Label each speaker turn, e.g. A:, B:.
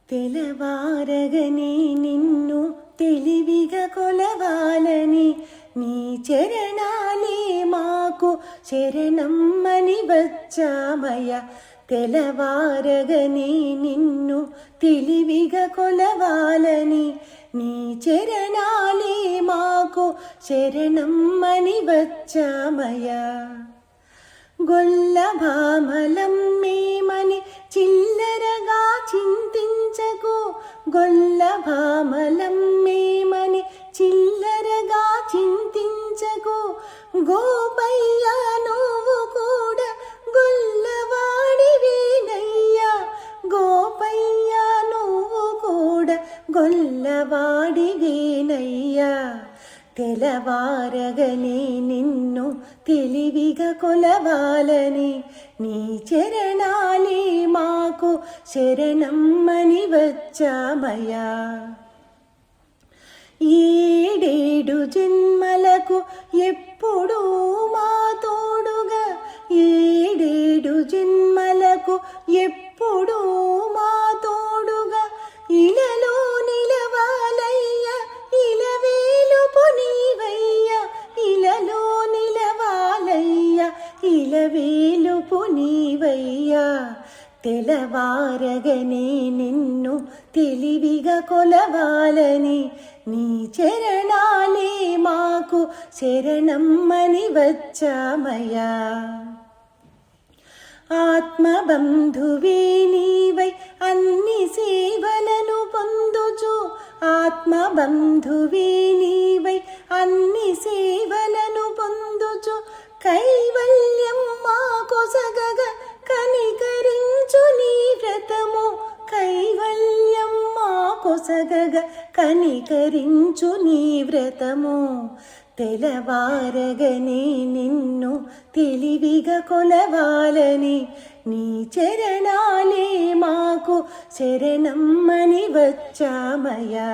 A: తెలవారగనే నిన్ను తెలివిగా కొలవాలని నీ చరణాలే మాకు శరణమ్మని వచ్చామయ్య. తెలవారగనే నిన్ను తెలివిగా కొలవాలని నీ చరణాలే మాకు శరణమ్మని వచ్చామయ్య. గొల్ల భామలం మేమని చిల్లరగా చింతించకు, గొల్ల భామలం మేమని చిల్లరగా చింతించకు. గోపయ్య నువ్వు కూడా గొల్లవాడివేనయ్యా, గోపయ్య నువ్వు కూడా గొల్లవాడివేనయ్యా. తెలవారగనే నిన్ను తెలివిగా కొలవాలని నీ చరణాలే మాకు శరణమ్మని వచ్చామయ్యా. ఏడేడు జన్మలకు ఎప్పుడూ మా తోడుగా, ఏడేడు జన్మలకు ఎప్పుడూ మా తోడుగా ఇలలో నిలవాలయ్యా, ఇలవేలుపు నీవయ్యా, ఇలలో నిలవాలయ్యా, ఇలవేలుపు నీవయ్యా. తెలవారగనే నిన్ను తెలివిగా కొలవాలని నీ చరణాలే మాకు శరణమ్మని వచ్చామయ్యా. ఆత్మబంధువే నీవై అన్ని సేవలను పొందుచు, ఆత్మబంధువే నీవై అన్ని సేవలను పొందుచు. కైవల్యం మాకొసగగ కనికరించు నీ వ్రతము, కైవల్యం మాకొసగగ కనికరించు నీ వ్రతము. తెలవారగనే నిన్ను తెలివిగా కొలవాలని నీ చరణాలే మాకు శరణమ్మని వచ్చామయ్యా.